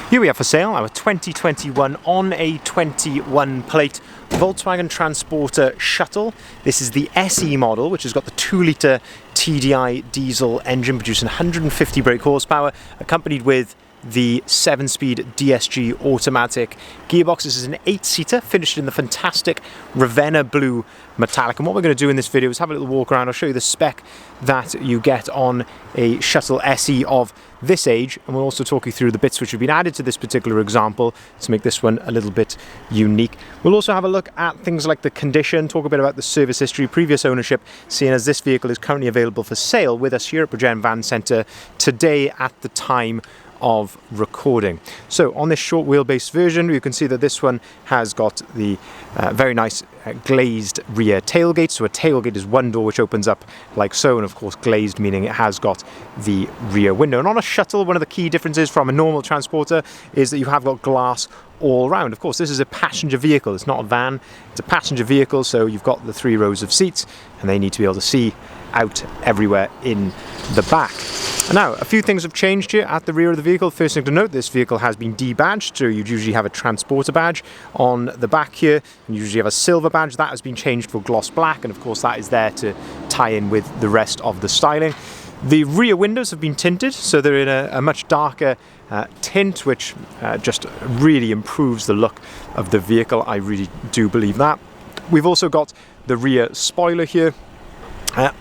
Here we have for sale our 2021 on a 21 plate Volkswagen Transporter Shuttle. This is the SE model, which has got the 2-litre TDI diesel engine producing 150 brake horsepower, accompanied with the 7-speed DSG automatic gearbox. This is an 8-seater, finished in the fantastic Ravenna blue metallic. And what we're going to do in this video is have a little walk around. I'll show you the spec that you get on a Shuttle SE of this age, and we'll also talk you through the bits which have been added to this particular example to make this one a little bit unique. We'll also have a look at things like the condition, talk a bit about the service history, previous ownership, seeing as this vehicle is currently available for sale with us here at Bridgend Van Centre today at the time of recording. So on this short wheelbase version, you can see that this one has got the very nice glazed rear tailgate. So a tailgate is one door which opens up like so, and of course glazed meaning it has got the rear window. And on a Shuttle, one of the key differences from a normal transporter is that you have got glass all round. Of course, this is a passenger vehicle, it's not a van, it's a passenger vehicle, so you've got the 3 rows of seats and they need to be able to see out everywhere in the back. Now, a few things have changed here at the rear of the vehicle. First thing to note, this vehicle has been debadged, so you'd usually have a transporter badge on the back here, and you usually have a silver badge. That has been changed for gloss black, and of course that is there to tie in with the rest of the styling. The rear windows have been tinted, so they're in a much darker tint, which just really improves the look of the vehicle. I really do believe that. We've also got the rear spoiler here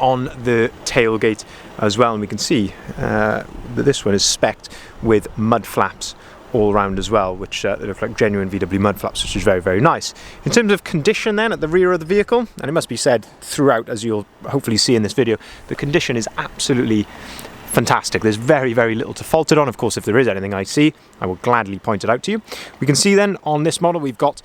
on the tailgate as well, and we can see that this one is spec'd with mud flaps all around as well, which they look like genuine VW mud flaps, which is very, very nice. In terms of condition then at the rear of the vehicle, and it must be said throughout, as you'll hopefully see in this video, the condition is absolutely fantastic. There's very, very little to fault it on. Of course, if there is anything I see, I will gladly point it out to you. We can see then on this model we've got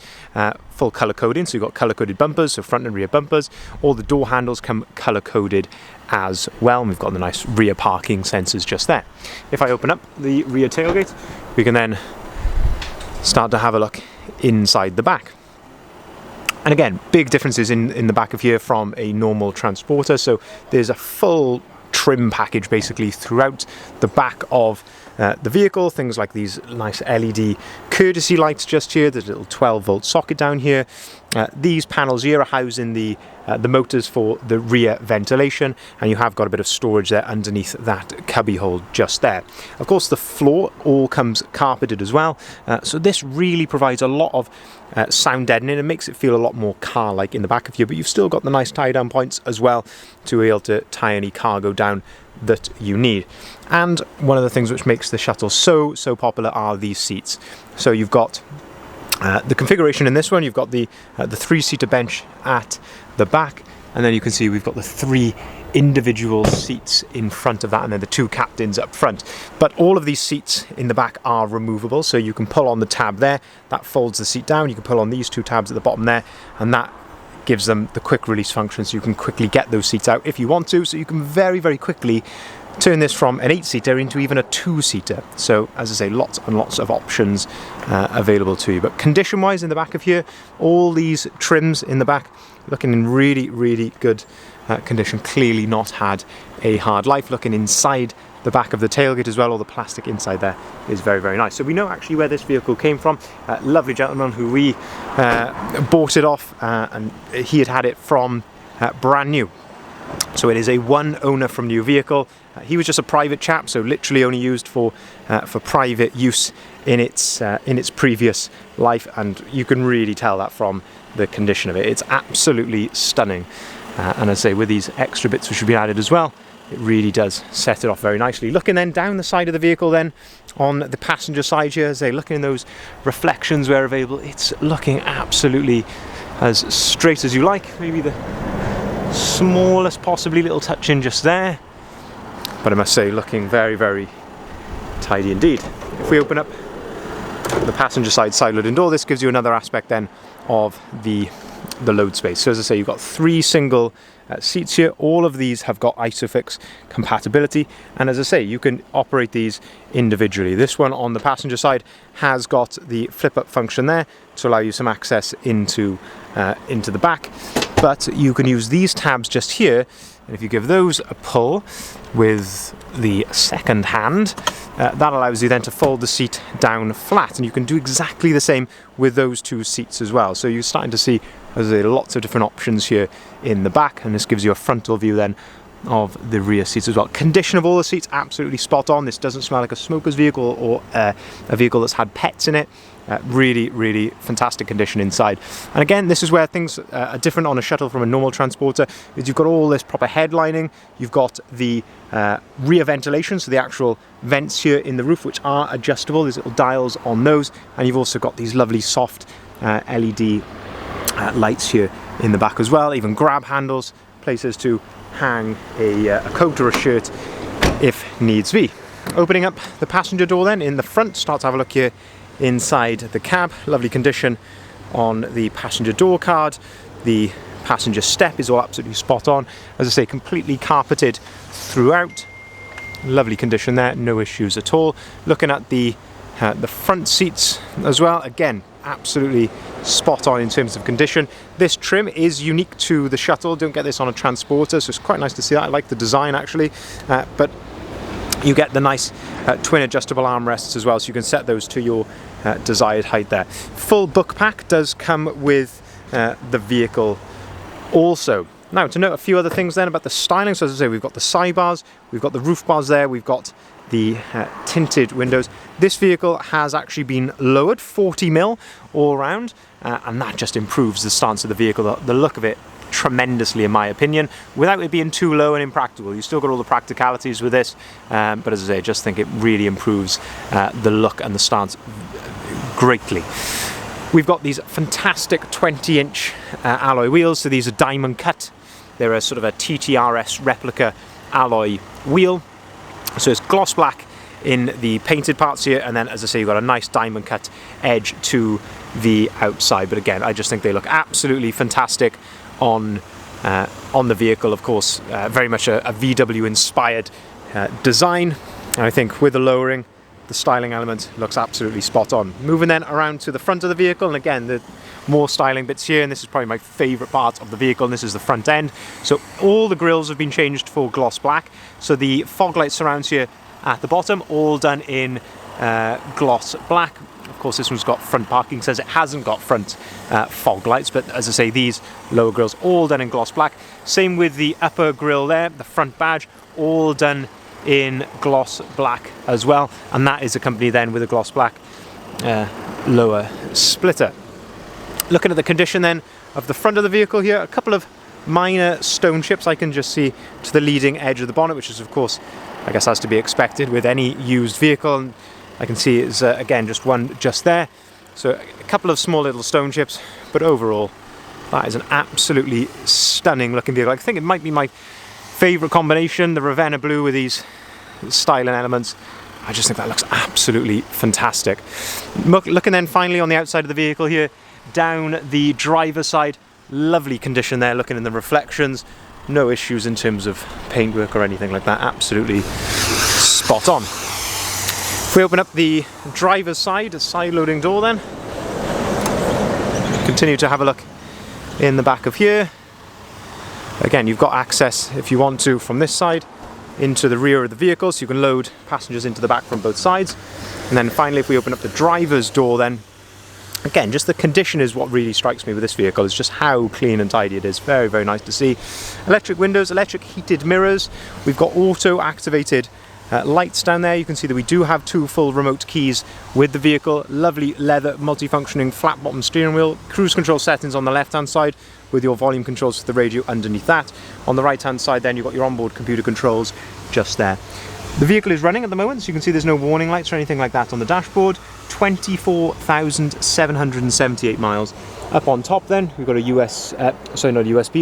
full colour coding, so you've got colour coded bumpers, so front and rear bumpers. All the door handles come colour coded as well, and we've got the nice rear parking sensors just there. If I open up the rear tailgate, we can then start to have a look inside the back. And again, big differences in the back of here from a normal transporter. So there's a full trim package basically throughout the back of the vehicle. Things like these nice LED courtesy lights just here. There's a little 12-volt socket down here. These panels here are housing the motors for the rear ventilation, and you have got a bit of storage there underneath that cubby hole just there. Of course, the floor all comes carpeted as well, so this really provides a lot of sound deadening and makes it feel a lot more car-like in the back of you, but you've still got the nice tie-down points as well to be able to tie any cargo down that you need. And one of the things which makes the Shuttle so popular are these seats. So you've got the configuration in this one, you've got the 3-seater bench at the back, and then you can see we've got the 3 individual seats in front of that, and then the 2 captains up front. But all of these seats in the back are removable, so you can pull on the tab there, that folds the seat down. You can pull on these 2 tabs at the bottom there, and that gives them the quick release function, so you can quickly get those seats out if you want to. So you can very, very quickly turn this from an 8-seater into even a 2-seater. So as I say, lots and lots of options available to you. But condition wise in the back of here, all these trims in the back looking in really, really good condition. Clearly not had a hard life. Looking inside the back of the tailgate as well, all the plastic inside there is very, very nice. So we know actually where this vehicle came from. Lovely gentleman who we bought it off, and he had it from brand new. So it is a one owner from new vehicle. He was just a private chap, so literally only used for private use in its previous life, and you can really tell that from the condition of it. It's absolutely stunning, and as I say, with these extra bits which should be added as well, it really does set it off very nicely. Looking then down the side of the vehicle then, on the passenger side here, as I say, looking in those reflections where available, it's looking absolutely as straight as you like. Maybe the smallest possibly little touch in just there, but I must say looking very, very tidy indeed. If we open up the passenger side side loading door, this gives you another aspect then of the the load space. So as I say, you've got 3 single seats here. All of these have got ISOFIX compatibility, and as I say, you can operate these individually. This one on the passenger side has got the flip up function there to allow you some access into the back, but you can use these tabs just here, and if you give those a pull with the second hand, that allows you then to fold the seat down flat, and you can do exactly the same with those 2 seats as well. So you're starting to see, as I say, lots of different options here in the back, and this gives you a frontal view then of the rear seats as well. Condition of all the seats, absolutely spot on. This doesn't smell like a smoker's vehicle or a vehicle that's had pets in it. Really, really fantastic condition inside. And again, this is where things are different on a shuttle from a normal transporter, is you've got all this proper headlining, you've got the rear ventilation, so the actual vents here in the roof, which are adjustable, there's little dials on those, and you've also got these lovely soft LED lights here in the back as well, even grab handles, places to hang a coat or a shirt if needs be. Opening up the passenger door then in the front, start to have a look here inside the cab. Lovely condition on the passenger door card. The passenger step is all absolutely spot on. As I say, completely carpeted throughout. Lovely condition there, no issues at all. Looking at the front seats as well, again, absolutely spot on in terms of condition. This trim is unique to the Shuttle. Don't get this on a transporter, so it's quite nice to see that. I like the design actually, but you get the nice twin adjustable armrests as well, so you can set those to your desired height there. Full book pack does come with the vehicle also. Now, to note a few other things then about the styling. So as I say, we've got the sidebars, we've got the roof bars there, we've got the tinted windows. This vehicle has actually been lowered 40mm all around, and that just improves the stance of the vehicle, the look of it tremendously in my opinion, without it being too low and impractical. You still got all the practicalities with this, but as I say, I just think it really improves the look and the stance greatly. We've got these fantastic 20-inch alloy wheels, so these are diamond cut. They're a sort of a TTRS replica alloy wheel. So it's gloss black in the painted parts here, and then as I say, you've got a nice diamond cut edge to the outside. But again, I just think they look absolutely fantastic on the vehicle. Of course, very much a VW inspired design. And I think with the lowering, the styling element looks absolutely spot on. Moving then around to the front of the vehicle, and again, the more styling bits here, and this is probably my favourite part of the vehicle, and this is the front end. So all the grills have been changed for gloss black. So the fog light surrounds here at the bottom, all done in gloss black. Of course, this one's got front parking, says it hasn't got front fog lights, but as I say, these lower grills all done in gloss black. Same with the upper grill there, the front badge, all done in gloss black as well, and that is accompanied then with a gloss black lower splitter. Looking at the condition then of the front of the vehicle here, a couple of minor stone chips I can just see to the leading edge of the bonnet, which is of course, I guess, has to be expected with any used vehicle, and I can see it's again just one just there. So a couple of small little stone chips, but overall that is an absolutely stunning looking vehicle. I think it might be my favourite combination, the Ravenna blue with these styling elements. I just think that looks absolutely fantastic. Looking then finally on the outside of the vehicle here, down the driver's side, lovely condition there, looking in the reflections, no issues in terms of paintwork or anything like that, absolutely spot on. If we open up the driver's side, a side loading door then, continue to have a look in the back of here. Again, you've got access, if you want to, from this side into the rear of the vehicle, so you can load passengers into the back from both sides. And then finally, if we open up the driver's door then, again, just the condition is what really strikes me with this vehicle, is just how clean and tidy it is. Very, very nice to see. Electric windows, electric heated mirrors. We've got auto activated lights down there. You can see that we do have 2 full remote keys with the vehicle. Lovely leather multifunctioning flat bottom steering wheel. Cruise control settings on the left hand side with your volume controls for the radio underneath that. On the right hand side then you've got your onboard computer controls just there. The vehicle is running at the moment, so you can see there's no warning lights or anything like that on the dashboard. 24,778 miles. Up on top then, we've got a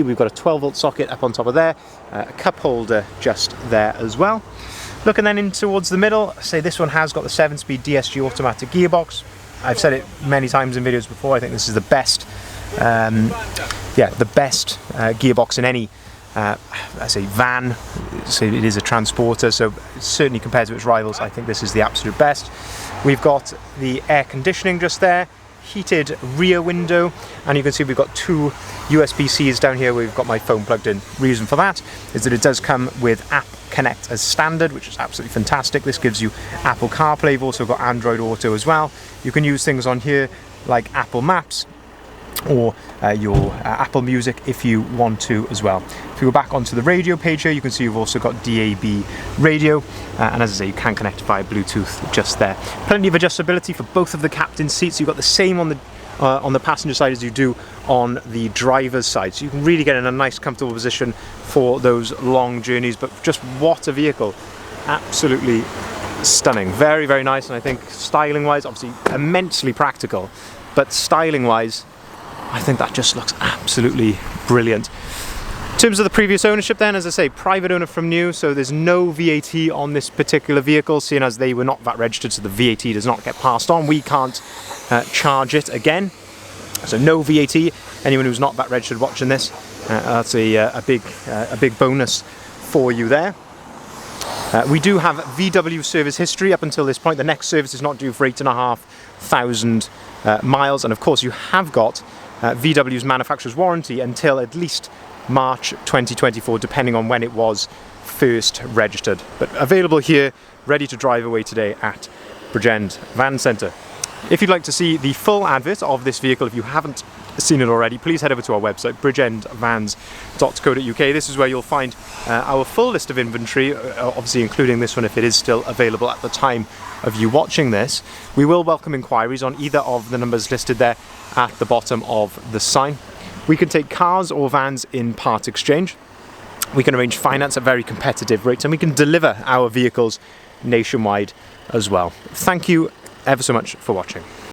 we've got a 12 volt socket up on top of there, a cup holder just there as well. Looking then in towards the middle, say this one has got the 7-speed DSG automatic gearbox. I've said it many times in videos before, I think this is the best the best gearbox in any I say van. So it is a transporter, so certainly compared to its rivals, I think this is the absolute best. We've got the air conditioning just there, heated rear window, and you can see we've got two USB-Cs down here where we've got my phone plugged in. Reason for that is that it does come with App Connect as standard, which is absolutely fantastic. This gives you Apple CarPlay. You've also got Android Auto as well. You can use things on here like Apple Maps or your Apple Music if you want to as well. If you go back onto the radio page here, you can see you've also got DAB radio, and as I say, you can connect via Bluetooth just there. Plenty of adjustability for both of the captain's seats. You've got the same on the passenger side as you do on the driver's side, so you can really get in a nice comfortable position for those long journeys. But just what a vehicle, absolutely stunning, very, very nice. And I think styling wise, obviously immensely practical, but styling wise, I think that just looks absolutely brilliant. In terms of the previous ownership then, as I say, private owner from new, so there's no VAT on this particular vehicle, seeing as they were not VAT registered, so the VAT does not get passed on. We can't charge it again, so no VAT. Anyone who's not VAT registered watching this, that's a big bonus for you there. We do have VW service history up until this point. The next service is not due for 8,500 miles, and of course you have got VW's manufacturer's warranty until at least March 2024, depending on when it was first registered. But available here, ready to drive away today at Bridgend Van Centre. If you'd like to see the full advert of this vehicle, if you haven't seen it already, please head over to our website, bridgendvans.co.uk. This is where you'll find our full list of inventory, obviously including this one if it is still available at the time of you watching this. We will welcome inquiries on either of the numbers listed there at the bottom of the sign. We can take cars or vans in part exchange. We can arrange finance at very competitive rates, and we can deliver our vehicles nationwide as well. Thank you ever so much for watching.